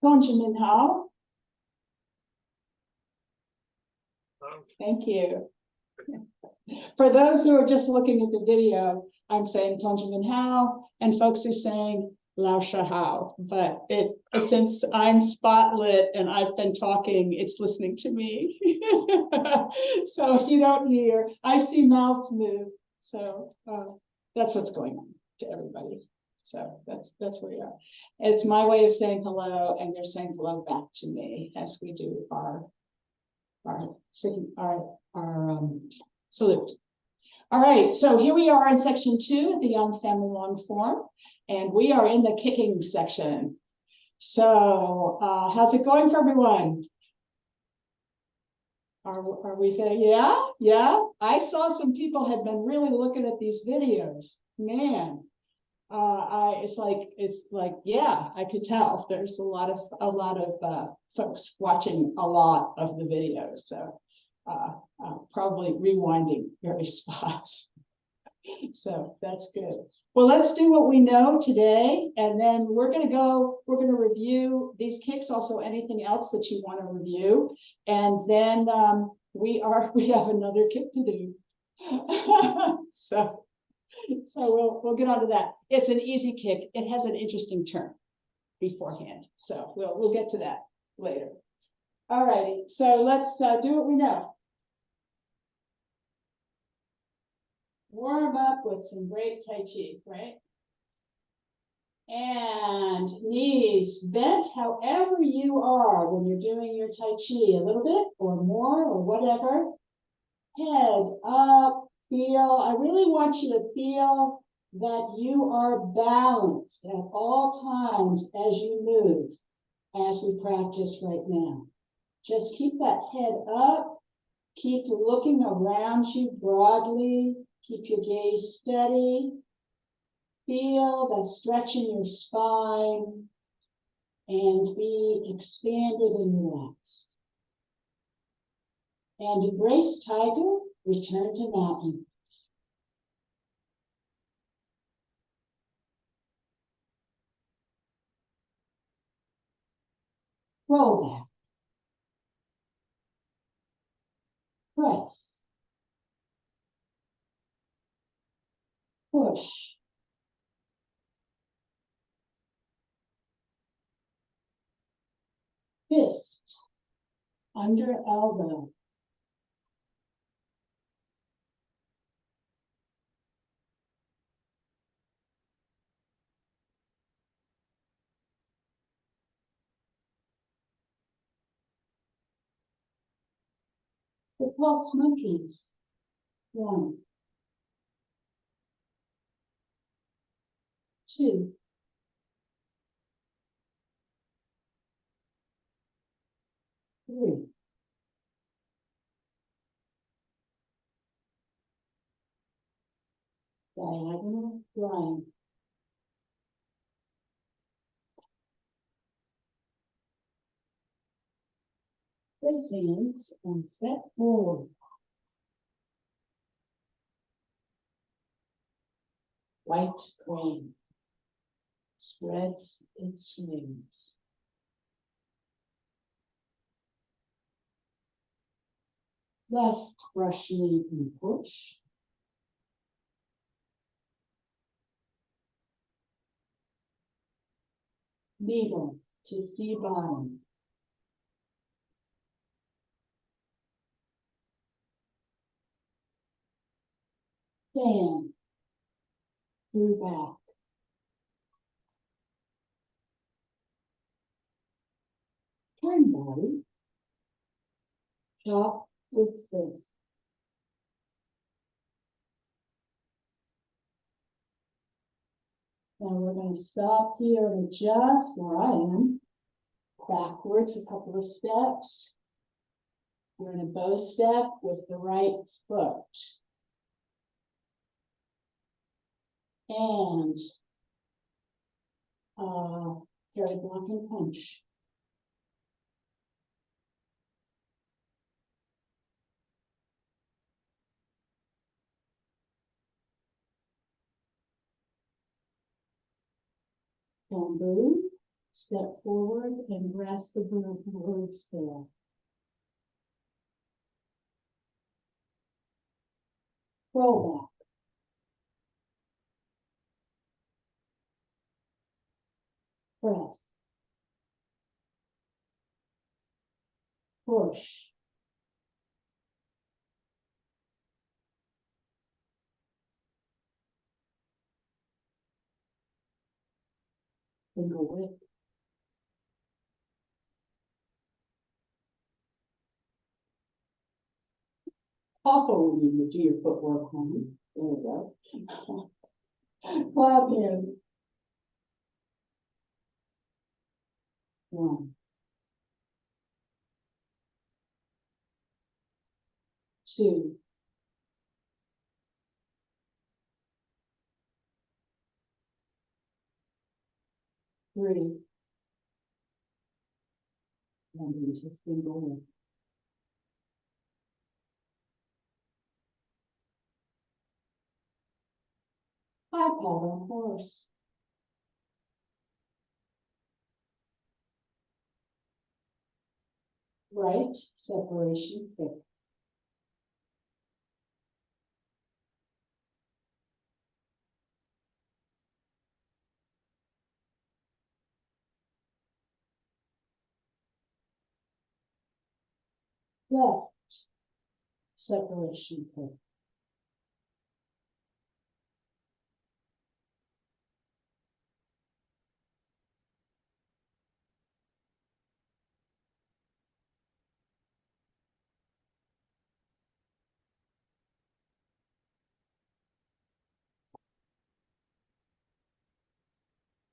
Benjamin Hao. Thank you. For those who are just looking at the video, I'm saying Benjamin Hao, and folks are saying Lao Shahao. But since I'm spotlit and I've been talking, it's listening to me. So if you don't hear, I see mouths move. So that's what's going on to everybody. So that's where we are. It's my way of saying hello, and they're saying hello back to me as we do our salute. All right, so here we are in section 2 of the Young Family Long Form, and we are in the kicking section. So how's it going for everyone? Are we there? Yeah. I saw some people had been really looking at these videos. Man, it's like yeah, I could tell there's a lot of folks watching a lot of the videos. So probably rewinding various spots. So that's good. Well, let's do what we know today, and then we're going to review these kicks, also anything else that you want to review, and then we have another kick to do. So we'll get on to that. It's an easy kick. It has an interesting turn beforehand, so we'll get to that later. All righty, so let's do what we know. Warm up with some great Tai Chi, right? And knees bent however you are when you're doing your Tai Chi, a little bit or more or whatever. Head up, feel. I really want you to feel that you are balanced at all times as you move, as we practice right now. Just keep that head up. Keep looking around you broadly. Keep your gaze steady. Feel that stretch in your spine and be expanded and relaxed. And embrace tiger, return to mountain. Roll back. Press. Push. Fist. Under elbow. The pulse monkeys. 1, 2, 3. Diagonal line. Raise hands and step forward. White crane spreads its wings. Left brush knee and push. Needle to see bottom. Stand through back. Turn body. Chop with fist. Now we're going to stop here and adjust where I am. Backwards a couple of steps. We're in a bow step with the right foot. And carry block and punch. Bamboo, step forward and grasp the bird's tail. Roll back. Press. Push. And go with. Also, when you do your footwork, honey. There we go. Clap in. 1, 2, 3, and just single. High paddle horse. Right, separation, kick. Left, separation, kick.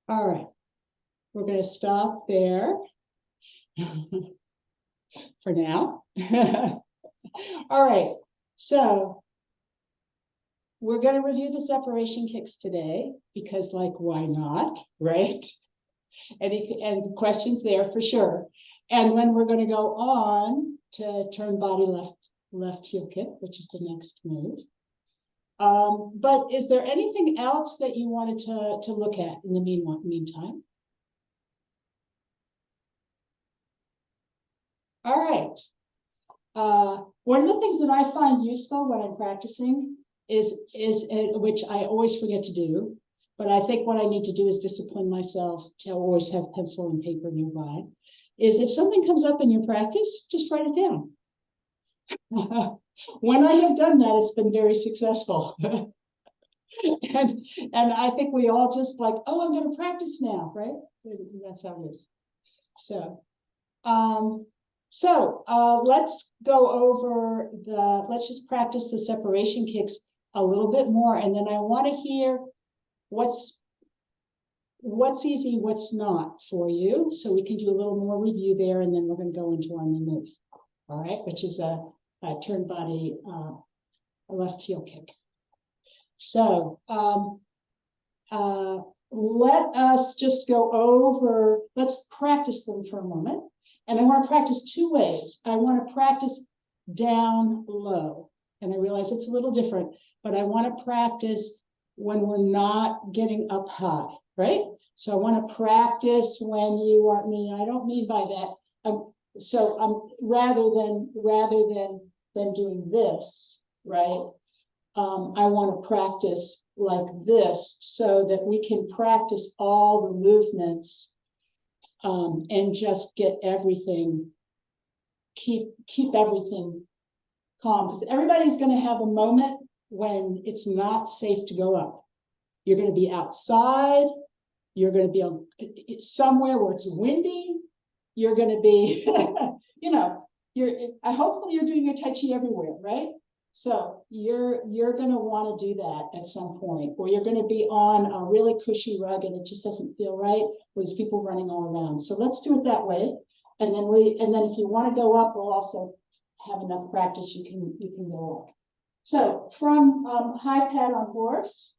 All right, we're going to stop there for now. All right, so we're going to review the separation kicks today because, like, why not, right? And questions there for sure. And then we're going to go on to turn body left heel kick, which is the next move. But is there anything else that you wanted to look at in the meantime? All right. One of the things that I find useful when I'm practicing is which I always forget to do, but I think what I need to do is discipline myself to always have pencil and paper nearby, is if something comes up in your practice, just write it down. When I have done that, it's been very successful. and I think we all just like, oh, I'm going to practice now, right? That's how it is. So, let's go over let's just practice the separation kicks a little bit more. And then I want to hear what's easy, what's not for you. So we can do a little more review there. And then we're going to go into our new move. All right. Which is a turn body, a left heel kick. So, let us just go over, let's practice them for a moment. And I want to practice two ways. I want to practice down low. And I realize it's a little different, but I want to practice when we're not getting up high, right? So I want to practice when you are me. I don't mean by that. Rather than doing this, right? I want to practice like this so that we can practice all the movements and just get everything, keep everything calm. Because everybody's going to have a moment when it's not safe to go up. You're going to be outside. You're going to be on somewhere where it's windy. You're going to be, hopefully you're doing your Tai Chi everywhere, right? So you're going to want to do that at some point, or you're going to be on a really cushy rug and it just doesn't feel right. There's people running all around. So let's do it that way. And then if you want to go up, we'll also have enough practice. You can go up. So from high pad on horse,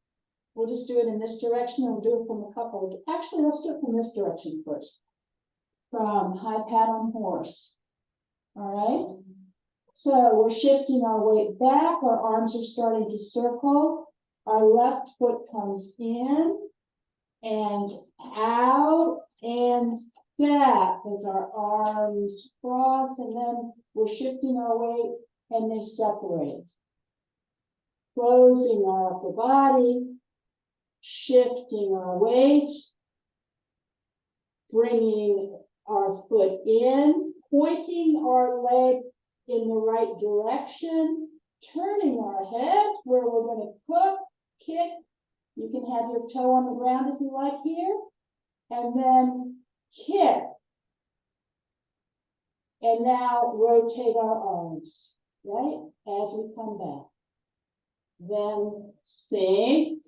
we'll just do it in this direction, and we'll do it from a couple. Actually, let's do it from this direction first. From high pad on horse. All right. So we're shifting our weight back. Our arms are starting to circle. Our left foot comes in and out and step as our arms cross, and then we're shifting our weight and they separate. Closing our upper body, shifting our weight, bringing our foot in, pointing our leg in the right direction, turning our head where we're going to cook, kick. You can have your toe on the ground if you like here, and then kick. And now rotate our arms, right, as we come back. Then sink,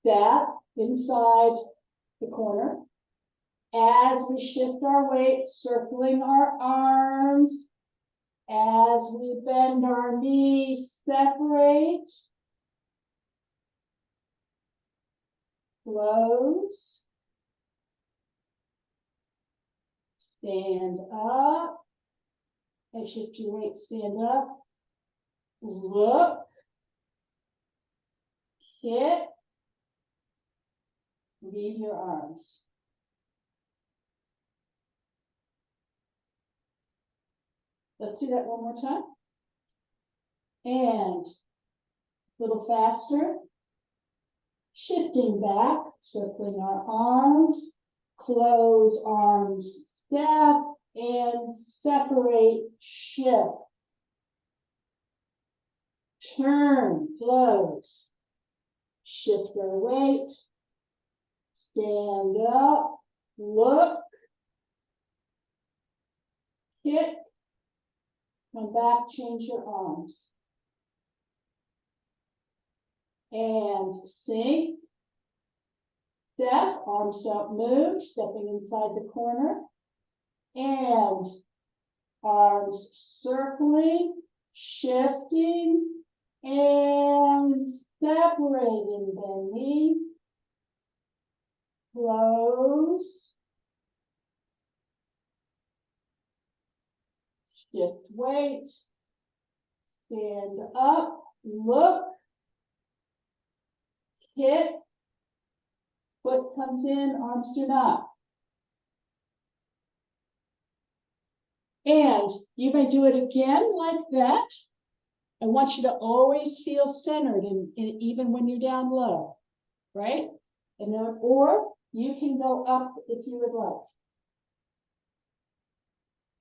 step inside the corner. As we shift our weight, circling our arms, as we bend our knees, separate, close, stand up, and shift your weight, stand up, look, hit, leave your arms. Let's do that one more time. And a little faster. Shifting back, circling our arms, close arms, step, and separate, shift. Turn, close. Shift our weight. Stand up, look, kick, come back, change your arms. And sink, step, arms don't move, stepping inside the corner. And arms circling, shifting, and separating the knee. Close. Shift weight. Stand up. Look. Hit. Foot comes in, arms do not. And you may do it again like that. I want you to always feel centered, even when you're down low, right? And then, or you can go up if you would like.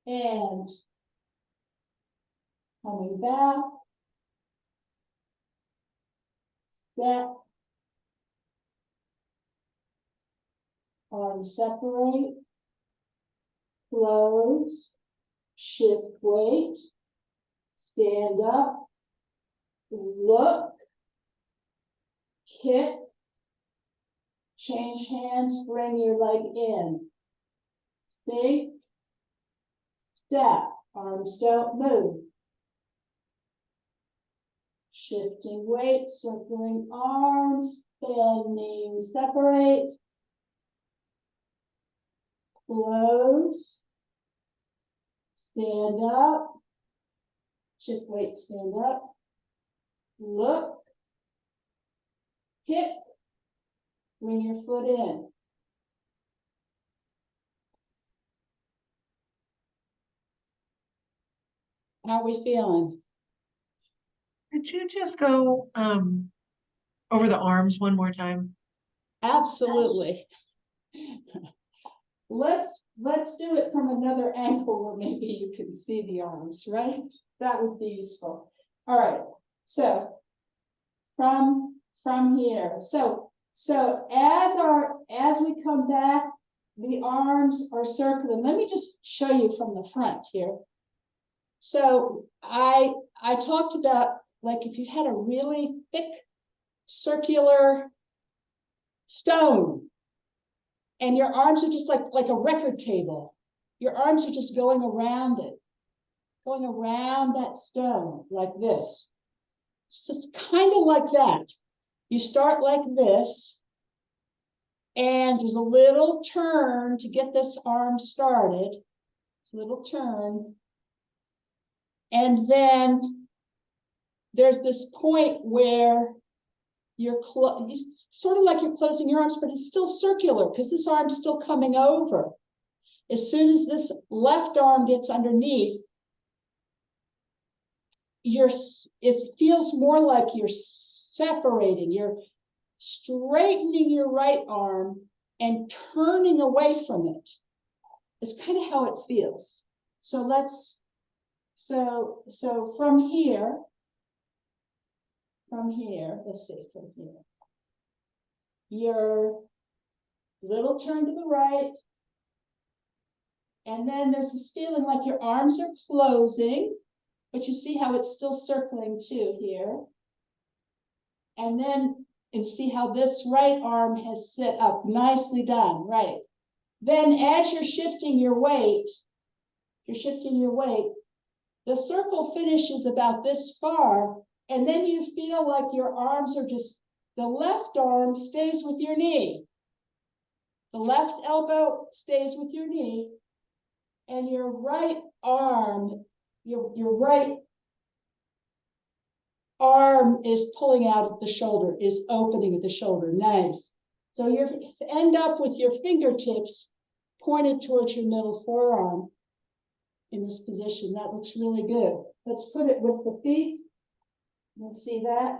And coming back, step, arms separate, close, shift weight, stand up, look, kick, change hands, bring your leg in. Sink, step, arms don't move. Shifting weight, circling arms, bending, separate, close, stand up, shift weight, stand up, look, kick, bring your foot in. How are we feeling? Could you just go over the arms one more time? Absolutely. Let's do it from another angle where maybe you can see the arms, right? That would be useful. All right. So from here. So as we come back, the arms are circling. Let me just show you from the front here. So I talked about, like, if you had a really thick circular stone and your arms are just like a record table, your arms are just going around it, going around that stone like this. So it's kind of like that. You start like this, and there's a little turn to get this arm started, little turn. And then there's this point where you're sort of like you're closing your arms, but it's still circular because this arm's still coming over. As soon as this left arm gets underneath, it feels more like you're separating, you're straightening your right arm and turning away from it. It's kind of how it feels. So so from here, let's see, from here, your little turn to the right, and then there's this feeling like your arms are closing, but you see how it's still circling too here. And then and see how this right arm has sit up. Nicely done, right. Then as you're shifting your weight, the circle finishes about this far, and then you feel like your arms are just, the left arm stays with your knee. The left elbow stays with your knee, and your right arm, your right arm is pulling out at the shoulder, is opening at the shoulder. Nice. So you end up with your fingertips pointed towards your middle forearm in this position. That looks really good. Let's put it with the feet. Let's see that.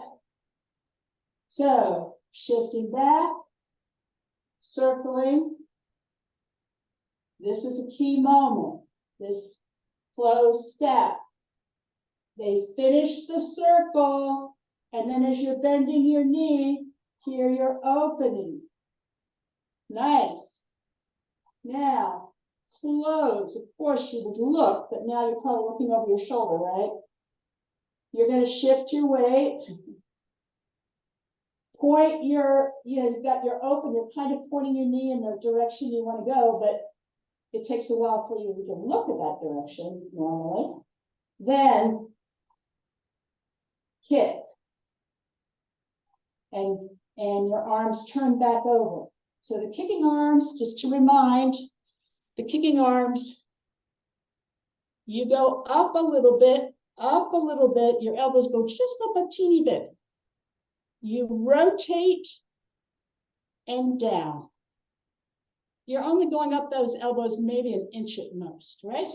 So shifting back, circling. This is a key moment. This closed step. They finish the circle, and then as you're bending your knee, here you're opening. Nice. Now, close. Of course, you would look, but now you're probably looking over your shoulder, right? You're going to shift your weight. Point your, you've got your open, you're kind of pointing your knee in the direction you want to go, but it takes a while for you to look at that direction normally. Then kick. And your arms turn back over. So the kicking arms, just to remind, the kicking arms, you go up a little bit, your elbows go just up a teeny bit. You rotate and down. You're only going up those elbows maybe an inch at most, right?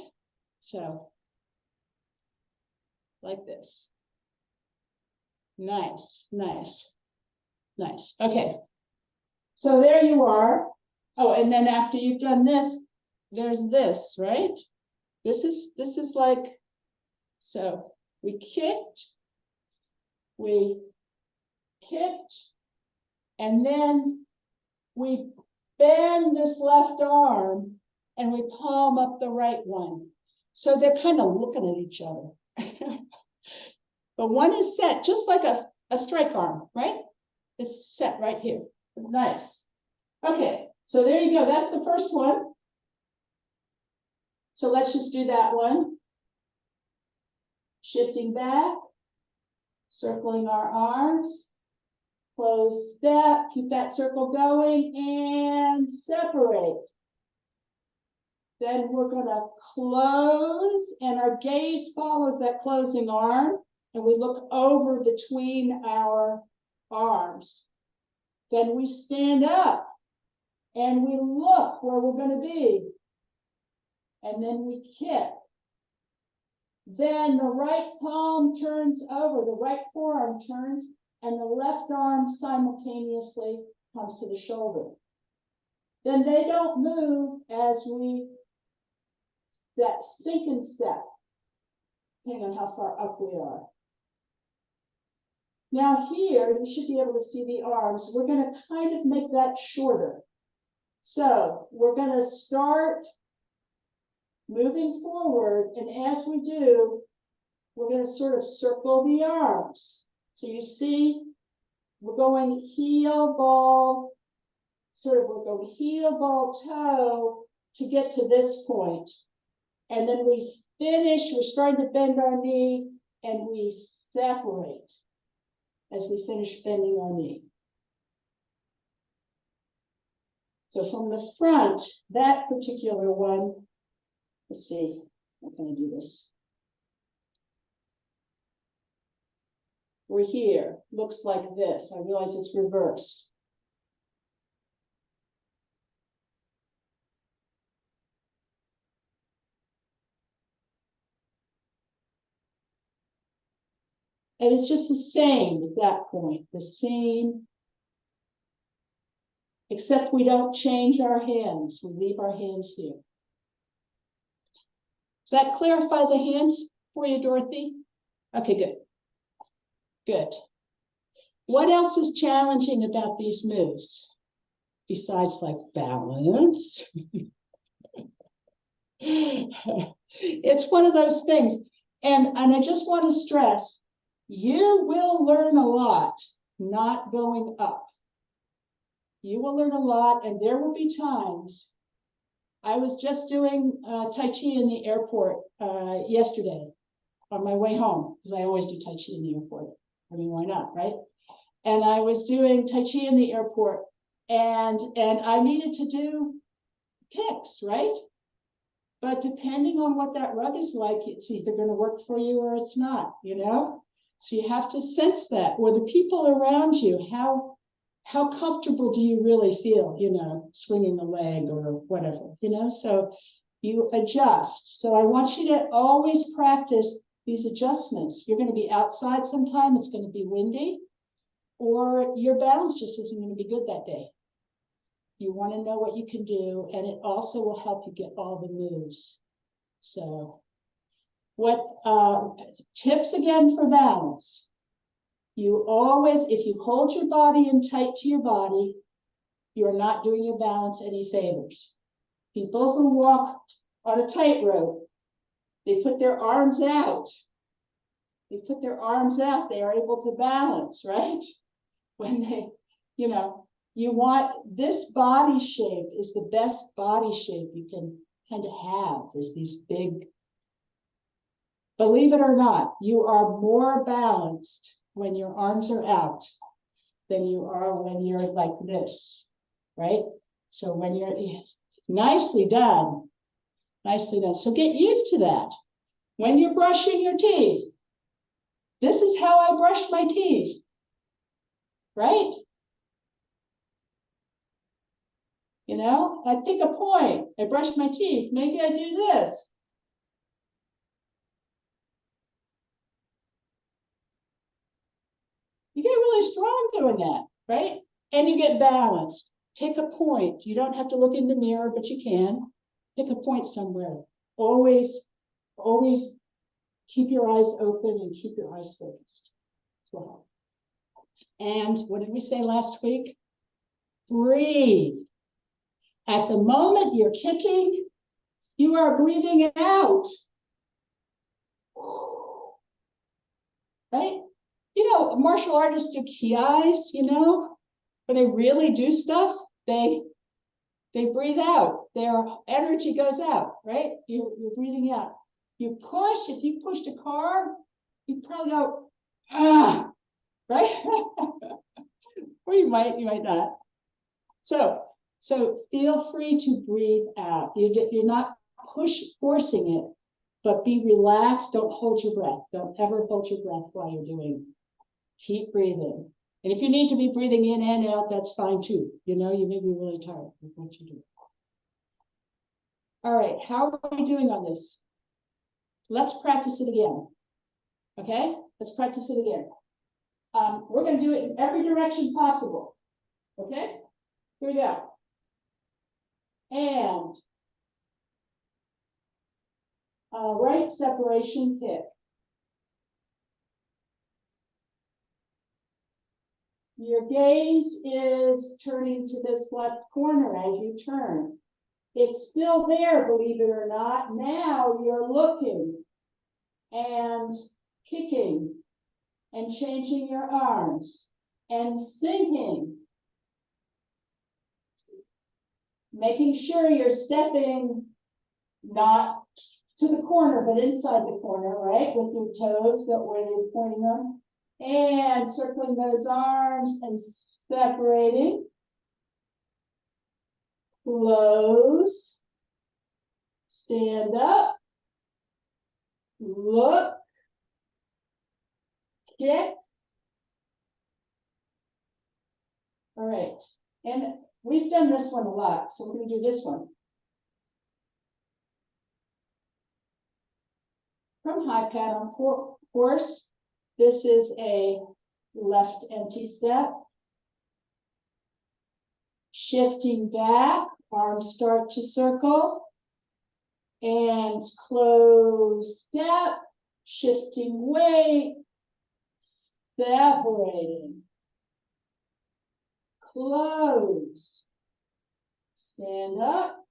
So, like this. Nice, nice, nice. Okay. So there you are. Oh, and then after you've done this, there's this, right? This is like, so we kicked, and then we bend this left arm and we palm up the right one. So they're kind of looking at each other. But one is set just like a strike arm, right? It's set right here. Nice. Okay, so there you go. That's the first one. So let's just do that one. Shifting back, circling our arms, close step, keep that circle going, and separate. Then we're going to close, and our gaze follows that closing arm, and we look over between our arms. Then we stand up, and we look where we're going to be. And then we kick. Then the right palm turns over, the right forearm turns, and the left arm simultaneously comes to the shoulder. Then they don't move as we, that sink and step, depending on how far up we are. Now here, you should be able to see the arms. We're going to kind of make that shorter. So we're going to start moving forward, and as we do, we're going to sort of circle the arms. So you see, we're going heel, ball, we're going heel, ball, toe to get to this point. And then we finish, we're starting to bend our knee, and we separate as we finish bending our knee. So from the front, that particular one, let's see, how can I do this? We're here, looks like this. I realize it's reversed. And it's just the same at that point, the same, except we don't change our hands. We leave our hands here. Does that clarify the hands for you, Dorothy? Okay, good. Good. What else is challenging about these moves? Besides like balance. It's one of those things. And I just want to stress, you will learn a lot not going up. You will learn a lot, and there will be times. I was just doing Tai Chi in the airport yesterday on my way home, because I always do Tai Chi in the airport. I mean, why not, right? And I was doing Tai Chi in the airport, and I needed to do kicks, right? But depending on what that rug is like, it's either going to work for you or it's not, you know? So you have to sense that, or the people around you, how comfortable do you really feel, you know, swinging a leg or whatever, you know? So you adjust. So I want you to always practice these adjustments. You're going to be outside sometime, it's going to be windy, or your balance just isn't going to be good that day. You want to know what you can do, and it also will help you get all the moves. So what tips again for balance? You always, if you hold your body in tight to your body, you're not doing your balance any favors. People who walk on a tightrope, they put their arms out. They put their arms out, they are able to balance, right? When they, you know, you want, this body shape is the best body shape you can kind of have, is these big, believe it or not, you are more balanced when your arms are out than you are when you're like this, right? So when you're, nicely done, nicely done. So get used to that. When you're brushing your teeth, this is how I brush my teeth, right? You know, I pick a point, I brush my teeth, maybe I do this. You get really strong doing that, right? And you get balanced. Pick a point. You don't have to look in the mirror, but you can. Pick a point somewhere. Always keep your eyes open and keep your eyes focused. Well, and what did we say last week? Breathe. At the moment you're kicking, you are breathing it out. Right? You know, martial artists do kiais, you know, when they really do stuff, they breathe out. Their energy goes out, right? You're breathing out. You push, if you pushed a car, you probably go, ah, right? Or you might not. So feel free to breathe out. You're not forcing it, but be relaxed. Don't hold your breath. Don't ever hold your breath while you're doing. Keep breathing. And if you need to be breathing in and out, that's fine too. You know, you may be really tired with what you do. All right, how are we doing on this? Let's practice it again. Okay, let's practice it again. We're going to do it in every direction possible. Okay, here we go. And right separation kick. Your gaze is turning to this left corner as you turn. It's still there, believe it or not. Now you're looking and kicking and changing your arms and thinking. Making sure you're stepping not to the corner, but inside the corner, right? With your toes, but where you're pointing them. And circling those arms and separating. Close. Stand up. Look. Kick. All right. And we've done this one a lot, so we're going to do this one. From high pad on horse, this is a left empty step. Shifting back, arms start to circle. And close step, shifting weight, separating. Close. Stand up.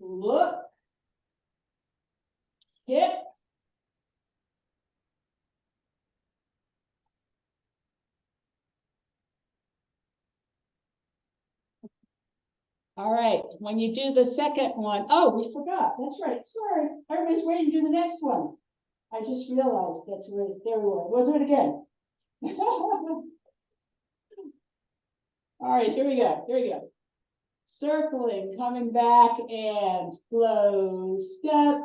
Look. Hip. All right, when you do the second one, oh, we forgot. That's right. Sorry. Everybody's waiting to do the next one. I just realized that's where there we were. We'll do it again. All right, here we go. Here we go. Circling, coming back and close step.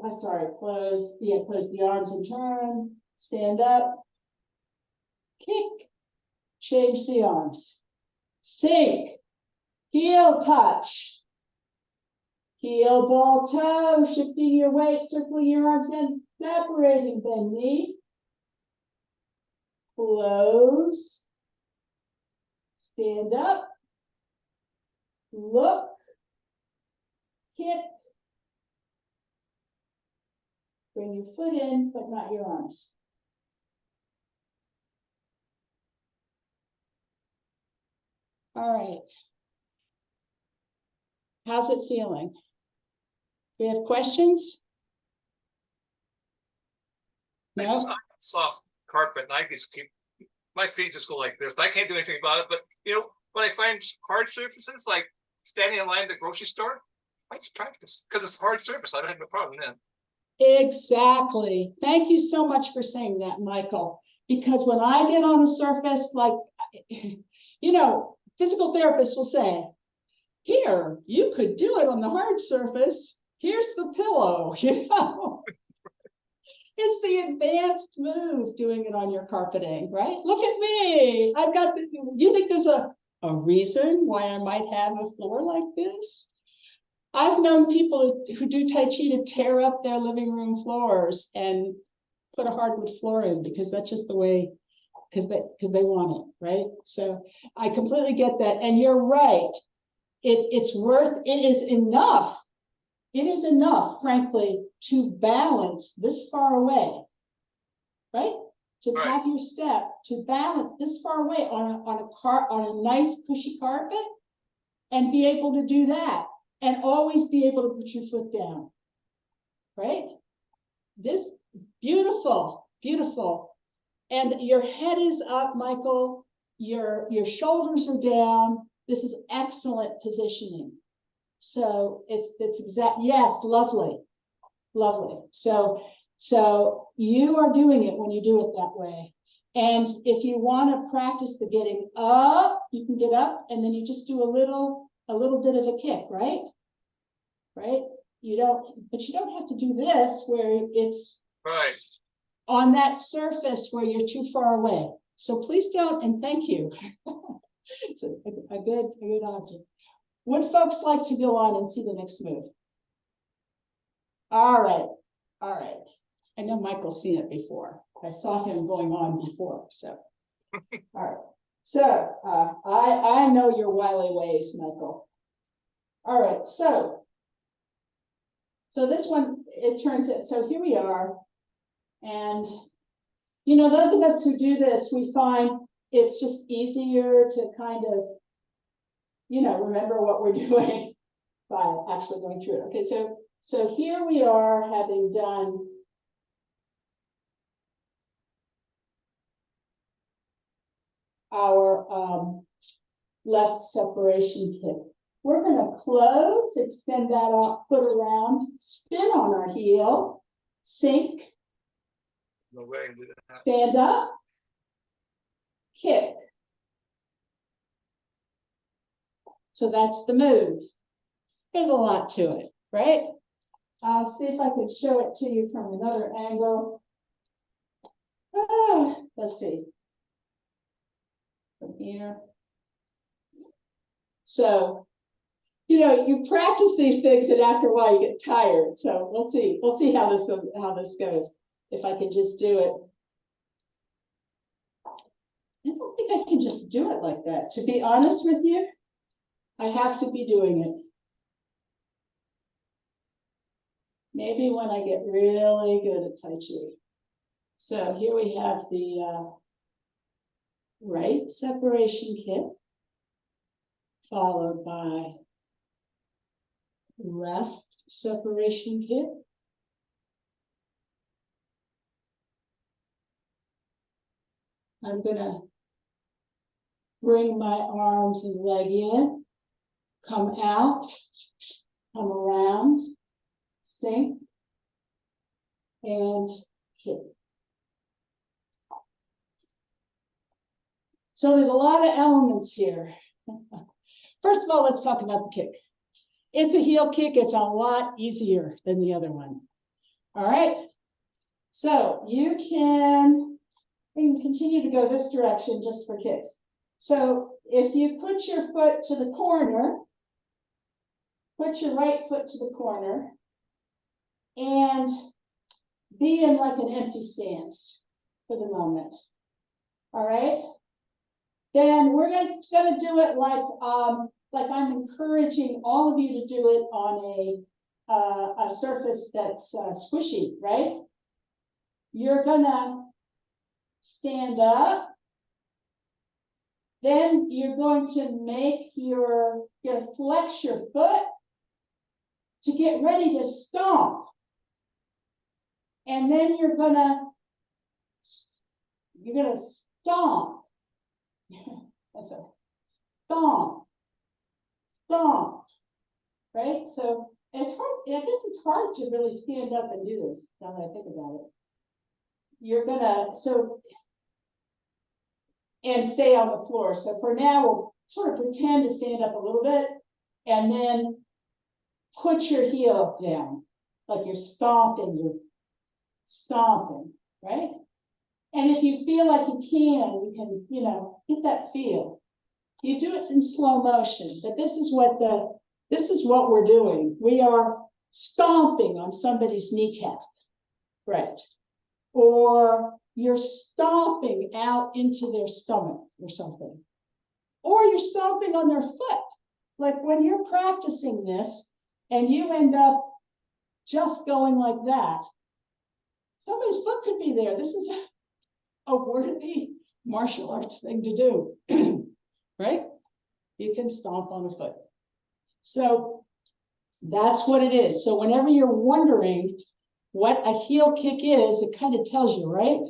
I'm sorry, close the arms and turn, stand up, kick, change the arms, sink, heel touch, heel, ball, toe, shifting your weight, circling your arms and separating, bend knee, close, stand up, look, kick, bring your foot in, but not your arms. All right. How's it feeling? Do you have questions? No? Soft carpet, and I just keep my feet just go like this. I can't do anything about it. But you know, when I find hard surfaces, like standing in line at the grocery store, I just practice because it's a hard surface. I don't have a problem then. Exactly. Thank you so much for saying that, Michael. Because when I get on a surface, like, you know, physical therapists will say, here, you could do it on the hard surface. Here's the pillow, you know. It's the advanced move doing it on your carpeting, right? Look at me. I've got, do you think there's a reason why I might have a floor like this? I've known people who do Tai Chi to tear up their living room floors and put a hardwood floor in because that's just the way, because they want it, right? So I completely get that. And you're right. It is enough. It is enough, frankly, to balance this far away, right? To Right. have your step to balance this far away on a nice cushy carpet and be able to do that. And always be able to put your foot down, right? This, beautiful, beautiful. And your head is up, Michael. Your shoulders are down. This is excellent positioning. So it's exact, yes, lovely, lovely. So you are doing it when you do it that way. And if you want to practice the getting up, you can get up and then you just do a little bit of a kick, right? Right? But you don't have to do this where it's Right. on that surface where you're too far away. So please don't, and thank you. It's a good object. Would folks like to go on and see the next move? All right. I know Michael's seen it before. I saw him going on before, so. All right. So I know your wily ways, Michael. All right, so this one, it turns out, so here we are. And, you know, those of us who do this, we find it's just easier to kind of, you know, remember what we're doing by actually going through it. Okay, so here we are having done our left separation kick. We're going to close, extend that off, foot around, spin on our heel, sink, No way I can do that. stand up, kick. So that's the move. There's a lot to it, right? I'll see if I can show it to you from another angle. Let's see. From here. So, you know, you practice these things and after a while you get tired. So we'll see. We'll see how this goes. If I can just do it. I don't think I can just do it like that. To be honest with you, I have to be doing it. Maybe when I get really good at Tai Chi. So here we have the right separation kick, followed by left separation kick. I'm gonna bring my arms and leg in, come out, come around, sink, and kick. So there's a lot of elements here. First of all, let's talk about the kick. It's a heel kick. It's a lot easier than the other one. All right. So you can continue to go this direction just for kicks. So if you put your foot to the corner, put your right foot to the corner, and be in like an empty stance for the moment. All right. Then we're gonna do it like I'm encouraging all of you to do it on a surface that's squishy, right? You're gonna stand up. Then you're going to you're gonna flex your foot to get ready to stomp. And then you're gonna stomp. That's a stomp. Stomp. Right? So it's hard, I guess it's hard to really stand up and do this now that I think about it. You're gonna and stay on the floor. So for now, we'll sort of pretend to stand up a little bit and then put your heel down, like you're stomping, right? And if you feel like you can, you know, get that feel. You do it in slow motion, but this is what we're doing. We are stomping on somebody's kneecap, right? Or you're stomping out into their stomach or something. Or you're stomping on their foot. Like when you're practicing this and you end up just going like that, somebody's foot could be there. This is a worthy martial arts thing to do, right? You can stomp on a foot. So that's what it is. So whenever you're wondering what a heel kick is, it kind of tells you, right?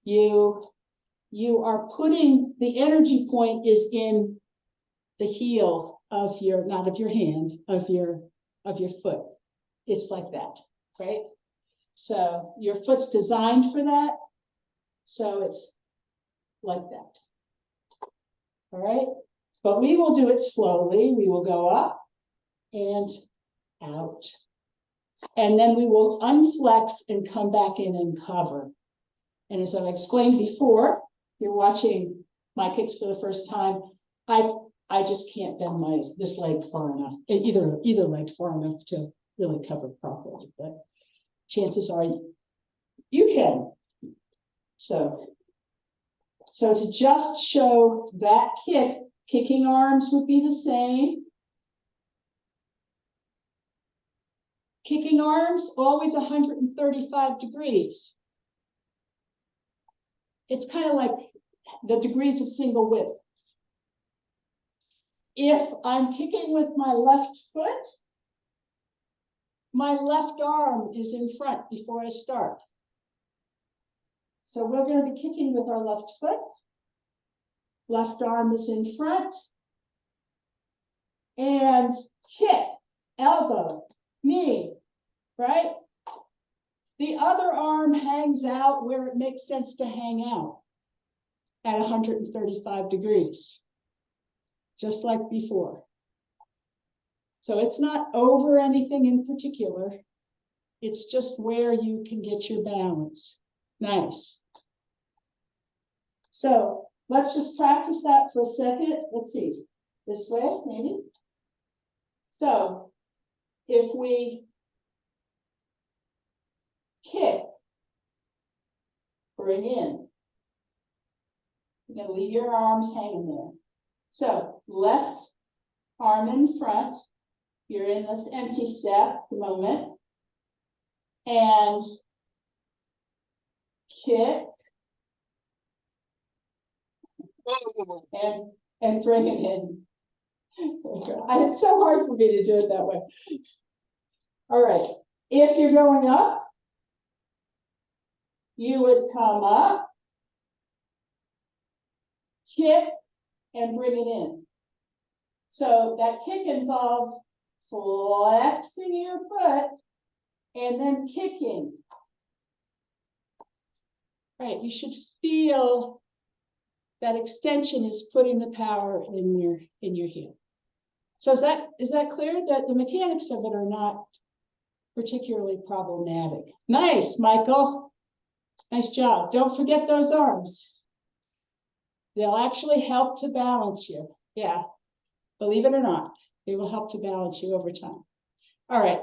You are putting the energy point is in the heel of your, not of your hand, of your foot. It's like that, right? So your foot's designed for that. So it's like that. All right. But we will do it slowly. We will go up and out. And then we will unflex and come back in and cover. And as I've explained before, you're watching my kicks for the first time. I just can't bend this leg far enough, either leg far enough to really cover properly. But chances are you can. So to just show that kicking arms would be the same. Kicking arms, always 135 degrees. It's kind of like the degrees of single width. If I'm kicking with my left foot, my left arm is in front before I start. So we're going to be kicking with our left foot. Left arm is in front. And kick, elbow, knee, right? The other arm hangs out where it makes sense to hang out at 135 degrees, just like before. So it's not over anything in particular. It's just where you can get your balance. Nice. So let's just practice that for a second. Let's see. This way, maybe. So if we kick, bring in. You're going to leave your arms hanging there. So left arm in front. You're in this empty step at the moment. And kick. And bring it in. It's so hard for me to do it that way. All right. If you're going up, you would come up, kick, and bring it in. So that kick involves flexing your foot and then kicking. Right, you should feel that extension is putting the power in your heel. So is that clear? That the mechanics of it are not particularly problematic. Nice, Michael. Nice job. Don't forget those arms. They'll actually help to balance you. Yeah, believe it or not, they will help to balance you over time. All right.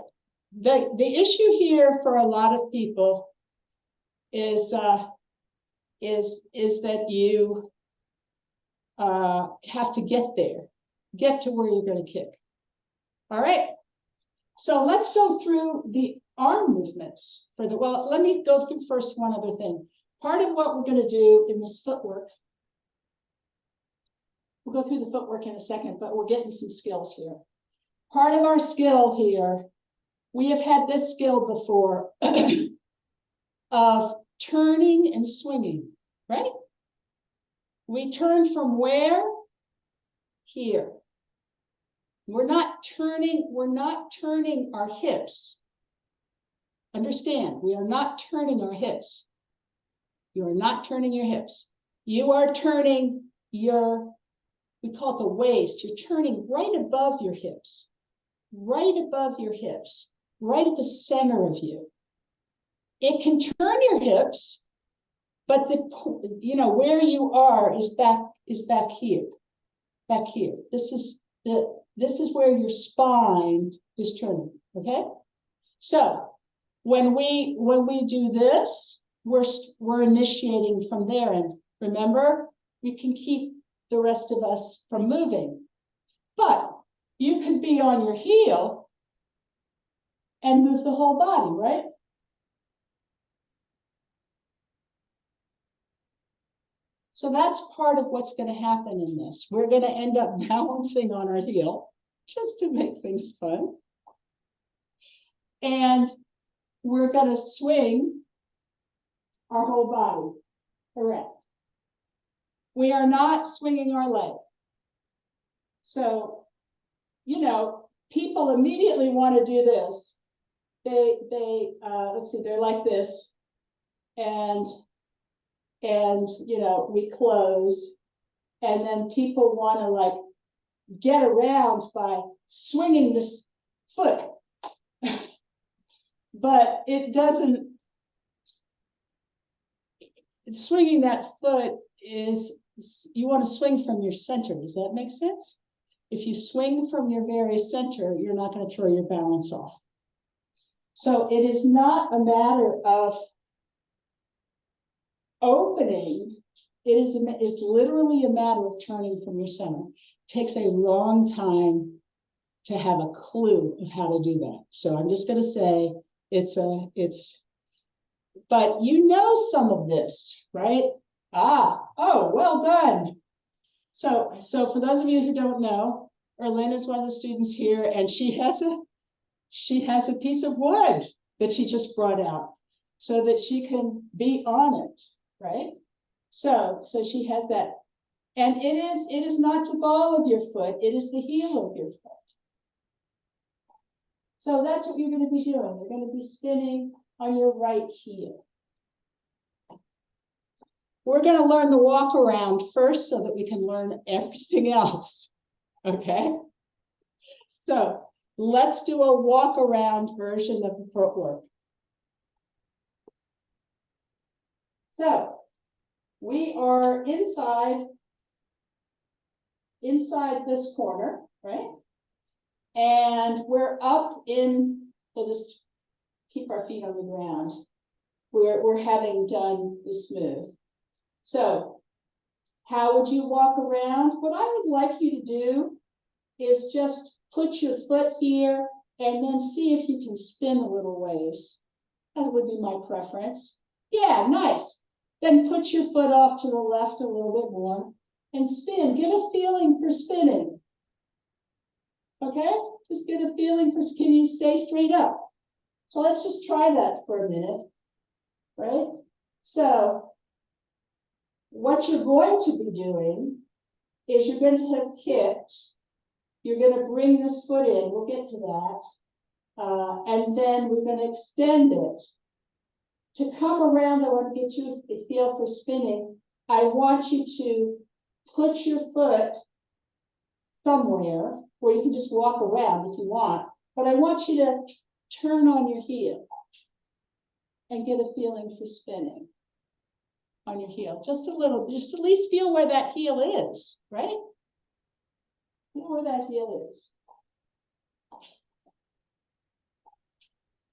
The issue here for a lot of people is that you have to get to where you're going to kick. All right. So let's go through the arm movements for the, well, let me go through first one other thing. Part of what we're going to do in this footwork, we'll go through the footwork in a second, but we're getting some skills here. Part of our skill here, we have had this skill before of turning and swinging, right? We turn from where? Here. We're not turning our hips. Understand, we are not turning our hips. You are not turning your hips. You are turning your, we call it the waist. You're turning right above your hips, right above your hips, right at the center of you. It can turn your hips, but where you are is back here, back here. This is where your spine is turning. Okay, so when we do this, we're initiating from there, and remember, we can keep the rest of us from moving, but you could be on your heel and move the whole body, right? So that's part of what's going to happen in this. We're going to end up balancing on our heel just to make things fun. And we're going to swing our whole body. Correct. We are not swinging our leg. So, people immediately want to do this. Let's see, they're like this. And we close, and then people want to get around by swinging this foot. But it doesn't, swinging that foot is, you want to swing from your center. Does that make sense? If you swing from your very center, you're not going to throw your balance off. So it is not a matter of opening. It's literally a matter of turning from your center. It takes a long time to have a clue of how to do that. So I'm just going to say but some of this, right? Oh, well done. So for those of you who don't know, Erlyn is one of the students here, and she has a piece of wood that she just brought out so that she can be on it, right? So she has that. And it is not the ball of your foot, it is the heel of your foot. So that's what you're going to be doing. You're going to be spinning on your right heel. We're going to learn the walk around first so that we can learn everything else. Okay? So let's do a walk around version of the footwork. So we are inside this corner, right? And we're up in, we'll just keep our feet on the ground. We're having done this move. So how would you walk around? What I would like you to do is just put your foot here and then see if you can spin a little ways. That would be my preference. Yeah, nice. Then put your foot off to the left a little bit more and spin. Get a feeling for spinning. Okay? Just get a feeling for, can you stay straight up? So let's just try that for a minute, right? So what you're going to be doing is you're going to have kicked. You're going to bring this foot in. We'll get to that. And then we're going to extend it. To come around, I want to get you a feel for spinning. I want you to put your foot somewhere where you can just walk around if you want. But I want you to turn on your heel and get a feeling for spinning on your heel. Just a little, just at least feel where that heel is, right? Feel where that heel is.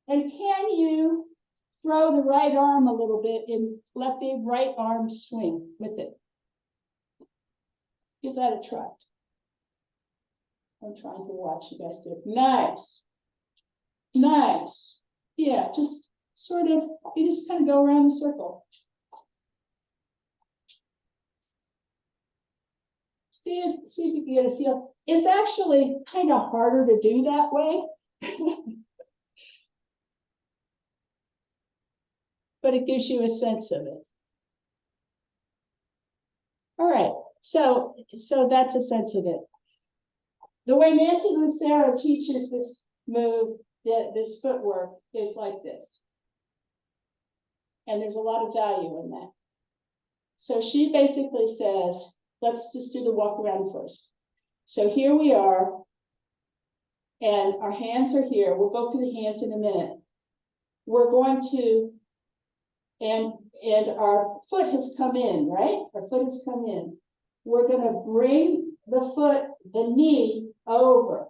And can you throw the right arm a little bit and let the right arm swing with it? Give that a try. I'm trying to watch you guys do it. Nice. Nice. Yeah, just sort of, you just kind of go around the circle. See if you can get a feel. It's actually kind of harder to do that way. But it gives you a sense of it. All right, so that's a sense of it. The way Nancy Lucero teaches this move, this footwork, is like this. And there's a lot of value in that. So she basically says, let's just do the walk around first. So here we are, and our hands are here. We'll go through the hands in a minute. We're going to, and our foot has come in, right? Our foot has come in. We're going to bring the foot, the knee over.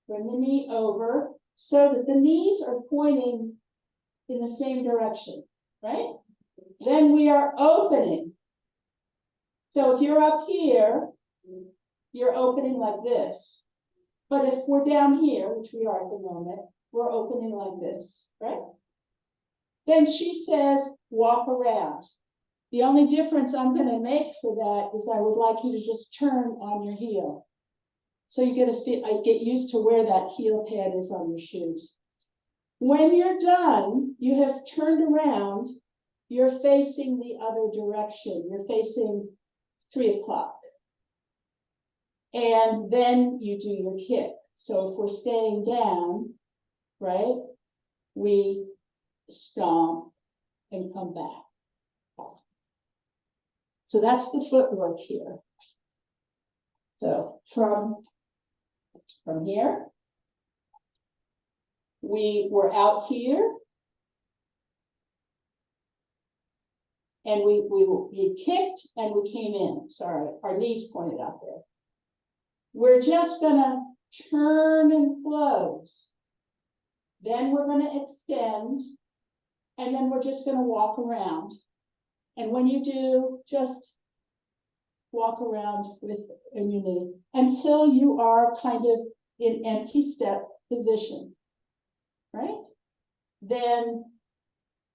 Bring the knee over so that the knees are pointing in the same direction, right? Then we are opening. So if you're up here, you're opening like this. But if we're down here, which we are at the moment, we're opening like this, right? Then she says, walk around. The only difference I'm going to make for that is I would like you to just turn on your heel. So you get used to where that heel pad is on your shoes. When you're done, you have turned around, you're facing the other direction. You're facing 3 o'clock. And then you do your kick. So if we're staying down, right, we stomp and come back. So that's the footwork here. So from here, we were out here, and we kicked and we came in. Sorry, our knees pointed out there. We're just gonna turn and close. Then we're gonna extend, and then we're just gonna walk around. And when you do, just walk around with your knee until you are kind of in empty step position, right? Then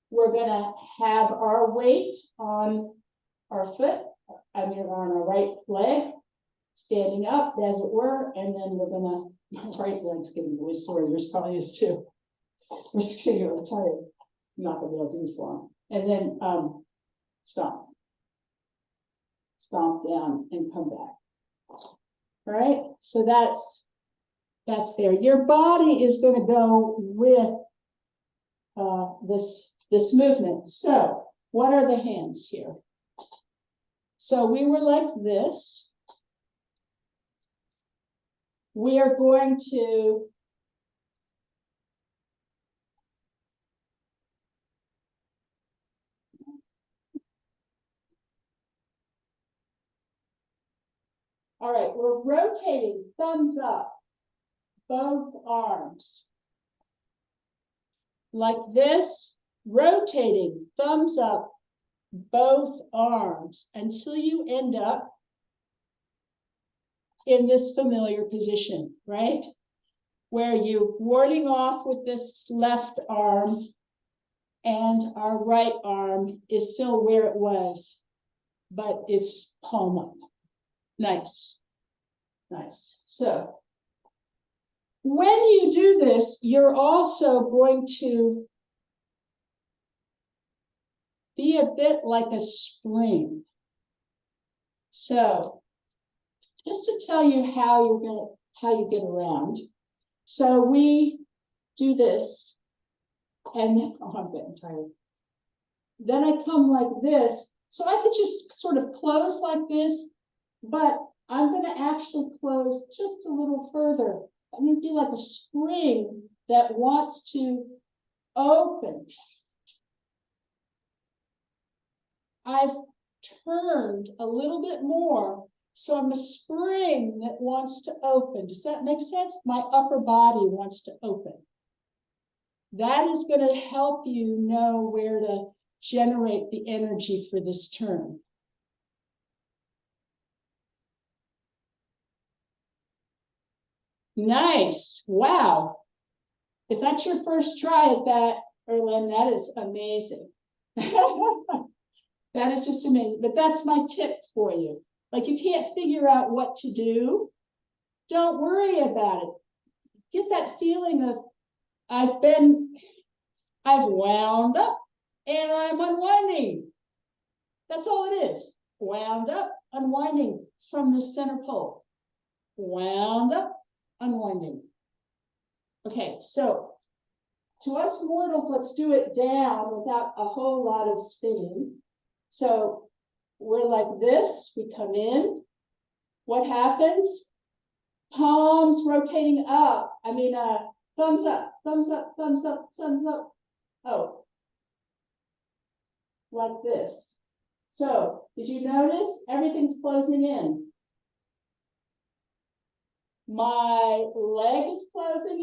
we're gonna have our weight on our foot, on our right leg, standing up as it were, and then we're gonna, my right leg's getting really sore, yours probably is too. We're just getting really tired. I'm not gonna be able to do this long. And then stomp. Stomp down and come back. All right, so that's there. Your body is going to go with this movement. So what are the hands here? So we were like this. We are going to All right, we're rotating, thumbs up, both arms. Like this, rotating, thumbs up, both arms, until you end up in this familiar position, right? Where you're warding off with this left arm, and our right arm is still where it was, but it's palm up. Nice, nice. So when you do this, you're also going to be a bit like a spring. So just to tell you how you get around. So we do this, and oh, I'm getting tired. Then I come like this. So I could just sort of close like this, but I'm going to actually close just a little further. I'm going to be like a spring that wants to open. I've turned a little bit more, so I'm a spring that wants to open. Does that make sense? My upper body wants to open. That is going to help you know where to generate the energy for this turn. Nice. Wow. If that's your first try at that, Erlen, that is amazing. That is just amazing. But that's my tip for you. Like, you can't figure out what to do. Don't worry about it. Get that feeling of, I've wound up and I'm unwinding. That's all it is. Wound up, unwinding from the center pole. Wound up, unwinding. Okay, so to us mortals, let's do it down without a whole lot of spinning. So we're like this, we come in. What happens? Palms rotating up. Thumbs up, thumbs up, thumbs up, thumbs up. Oh, like this. So did you notice everything's closing in? My leg is closing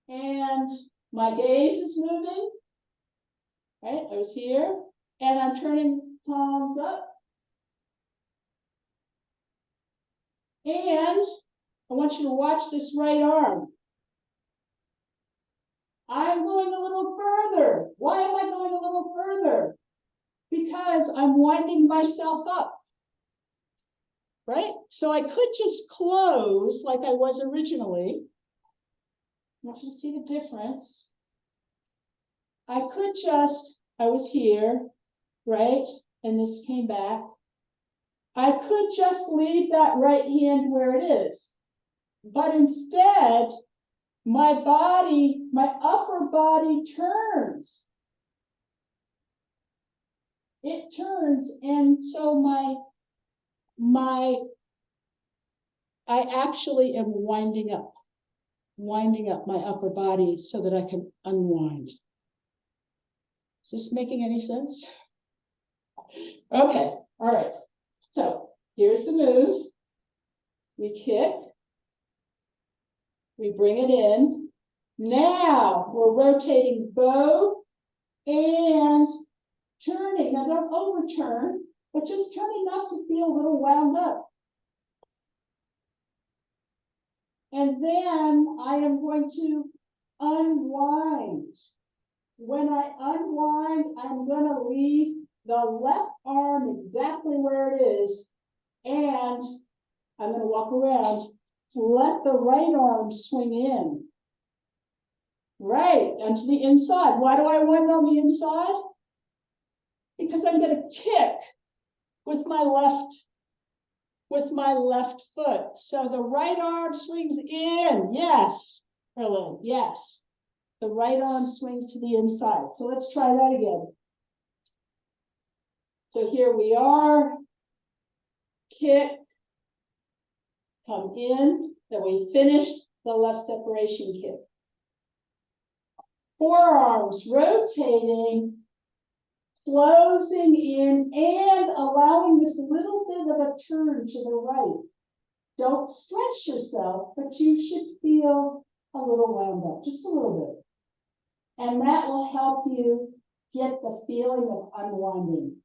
in, and my gaze is moving. Right, I was here, and I'm turning palms up. And I want you to watch this right arm. I'm going a little further. Why am I going a little further? Because I'm winding myself up. Right? So I could just close like I was originally. I want you to see the difference. I was here, right? And this came back. I could just leave that right hand where it is. But instead, my upper body turns. It turns, and so I actually am winding up my upper body so that I can unwind. Is this making any sense? Okay, all right. So here's the move. We kick. We bring it in. Now we're rotating both and turning. Now don't overturn, but just turn enough to feel a little wound up. And then I am going to unwind. When I unwind, I'm going to leave the left arm exactly where it is, and I'm going to walk around. Let the right arm swing in. Right, and to the inside. Why do I wind on the inside? Because I'm going to kick with my left foot. So the right arm swings in. Yes, Erlen, yes. The right arm swings to the inside. So let's try that again. So here we are. Kick. Come in. Then we finished the left separation kick. Forearms rotating, closing in, and allowing this little bit of a turn to the right. Don't stress yourself, but you should feel a little wound up, just a little bit. And that will help you get the feeling of unwinding.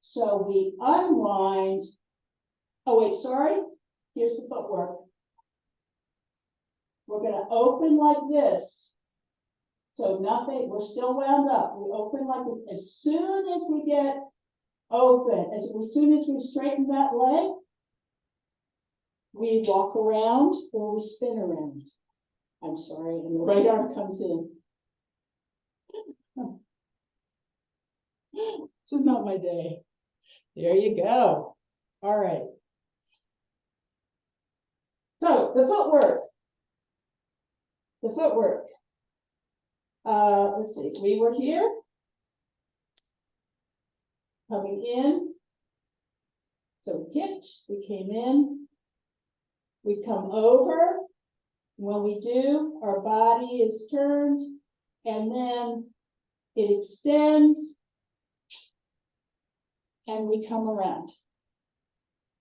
So we unwind. Oh, wait, sorry. Here's the footwork. We're going to open like this. So nothing, we're still wound up. We open like this. As soon as we get open, as soon as we straighten that leg, we walk around or we spin around. I'm sorry, and the right arm comes in. This is not my day. There you go. All right. So the footwork. The footwork. Let's see. We were here. Coming in. So we kicked. We came in. We come over. When we do, our body is turned, and then it extends, and we come around.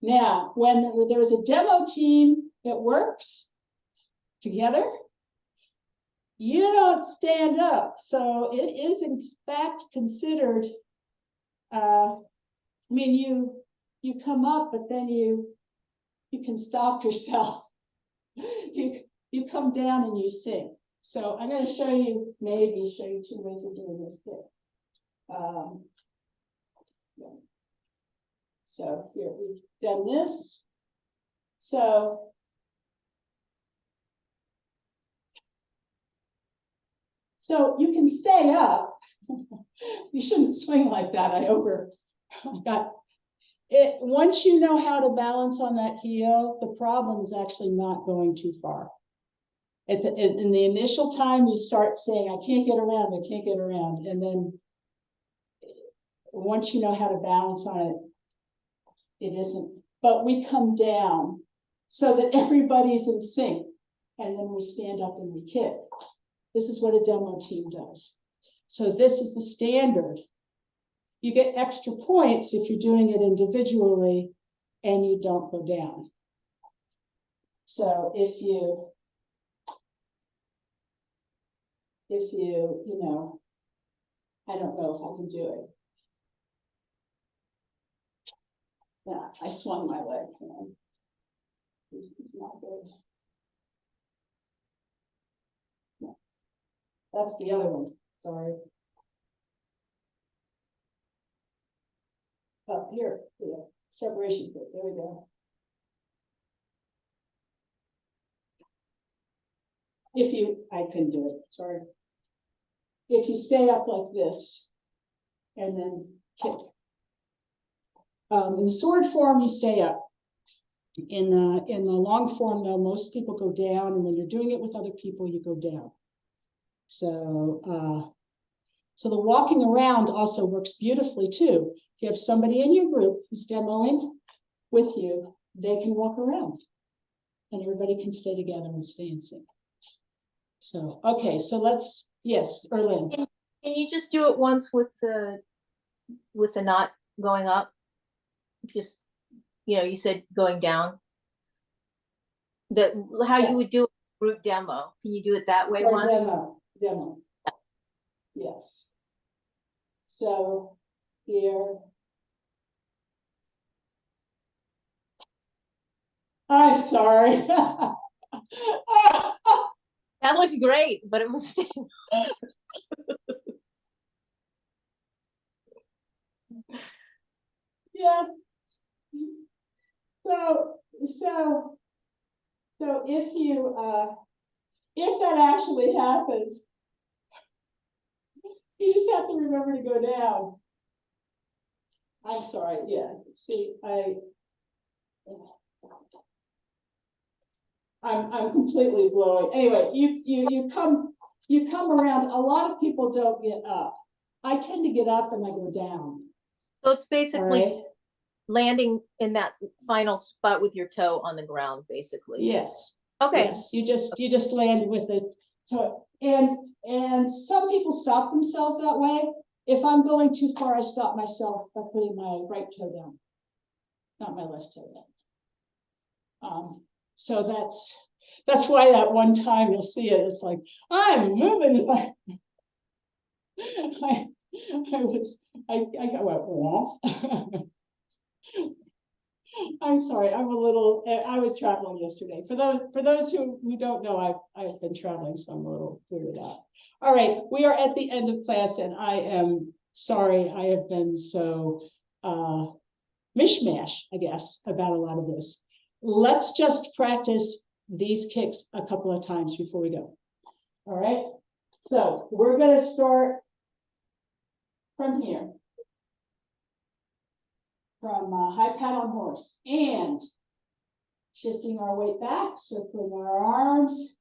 Now, when there's a demo team that works together, you don't stand up. So it is in fact considered, I mean, you come up, but then you can stop yourself. You come down and you sink. So I'm going to show you, maybe show you two ways of doing this too. Yeah. So here we've done this. So you can stay up. You shouldn't swing like that. I got it. Once you know how to balance on that heel, the problem is actually not going too far. In the initial time, you start saying, I can't get around, I can't get around. And then once you know how to balance on it, it isn't. But we come down so that everybody's in sync. And then we stand up and we kick. This is what a demo team does. So this is the standard. You get extra points if you're doing it individually and you don't go down. So if you know, I don't know if I can do it. Yeah, I swung my leg. This is not good. No. That's the other one. Sorry. Oh, here, yeah. Separation foot. There we go. I couldn't do it. Sorry. If you stay up like this and then kick. In the sword form, you stay up. In the long form, though, most people go down, and when you're doing it with other people, you go down. So, so the walking around also works beautifully too. If you have somebody in your group who's demoing with you, they can walk around, and everybody can stay together and stay in sync. So, okay, so let's, yes, Erlyn. Can you just do it once with the knot going up? Just, you said going down. How you would do a group demo. Can you do it that way once? Demo. Yes. So here. I'm sorry. That looked great, but it was yeah. So if that actually happens, you just have to remember to go down. I'm sorry. Yeah. See, I'm completely blowing. Anyway, you come around. A lot of people don't get up. I tend to get up and I go down. So it's basically right? landing in that final spot with your toe on the ground, basically. Yes. Okay. Yes. You just land with the toe. And some people stop themselves that way. If I'm going too far, I stop myself by putting my right toe down. Not not my left toe yet. So that's why that one time you'll see it, it's like, I'm moving. I went, womp. I'm sorry, I was traveling yesterday. For those who don't know, I've been traveling, so I'm a little weirded out. All right, we are at the end of class, and I am sorry I have been so mishmash, I guess, about a lot of this. Let's just practice these kicks a couple of times before we go. All right, so we're going to start from here. From high pat on horse, and shifting our weight back, circling our arms,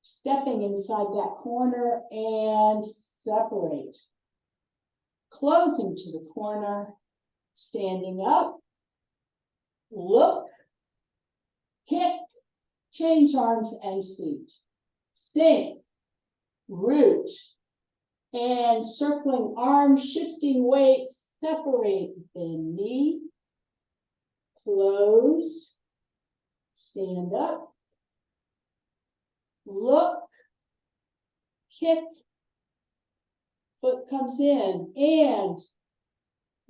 stepping inside that corner and separate. Closing to the corner, standing up, look, kick, change arms and feet. Sink, root, and circling arms, shifting weights, separate, bend knee, close, stand up, look, kick, foot comes in, and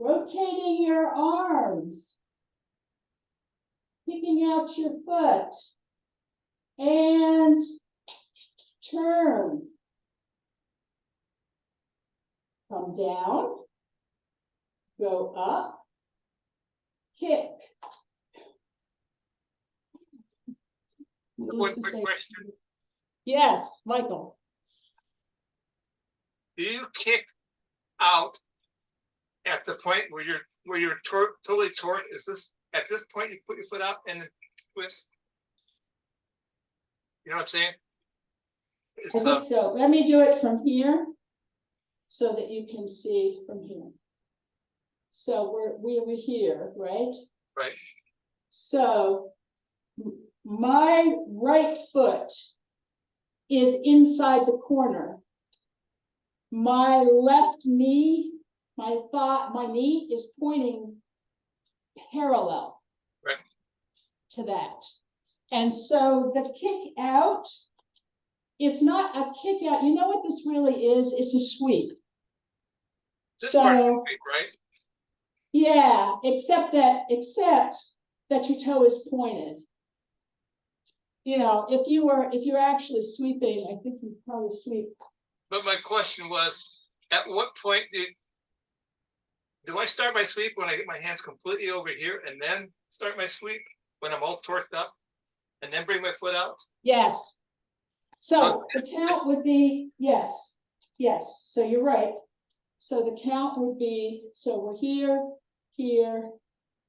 rotating your arms, kicking out your foot, and turn, come down, go up, kick. One quick question. Yes, Michael. Do you kick out at the point where you're totally torn? Is this at this point you put your foot out and then twist? You know what I'm saying? I think so. Let me do it from here so that you can see from here. So we're here, right? Right. So my right foot is inside the corner. My left knee, my knee is pointing parallel to that. And so the kick out, it's not a kick out. You know what this really is? It's a sweep. This So, part is sweep, right? yeah, except that your toe is pointed. You know, if you're actually sweeping, I think you probably sweep. But my question was, at what point do I start my sweep when I get my hands completely over here and then start my sweep when I'm all torqued up and then bring my foot out? Yes. So the count would be, yes. So you're right. So the count would be, so we're here, here.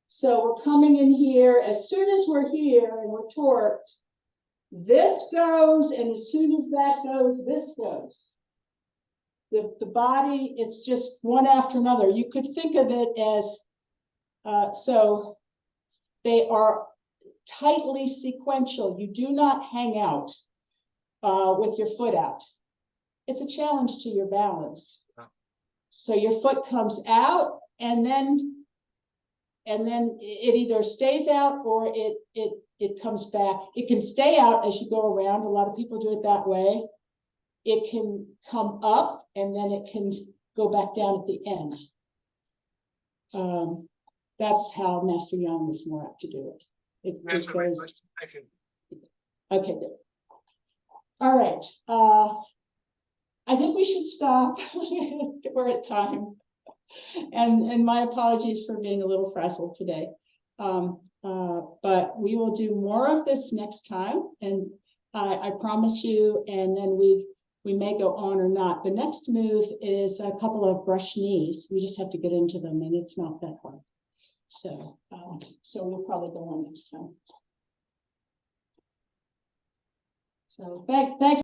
So we're coming in here. As soon as we're here and we're torqued, this goes, and as soon as that goes, this goes. The body, it's just one after another. You could think of it as, so they are tightly sequential. You do not hang out with your foot out. It's a challenge to your balance. So your foot comes out, and then it either stays out or it comes back. It can stay out as you go around. A lot of people do it that way. It can come up, and then it can go back down at the end. That's how Master Young is more apt to do it. It goes. Thank you. Okay, good. All right. I think we should stop. We're at time. And my apologies for being a little frazzled today. But we will do more of this next time, and I promise you, and then we may go on or not. The next move is a couple of brush knees. We just have to get into them, and it's not that hard. So we'll probably go on next time. So thanks.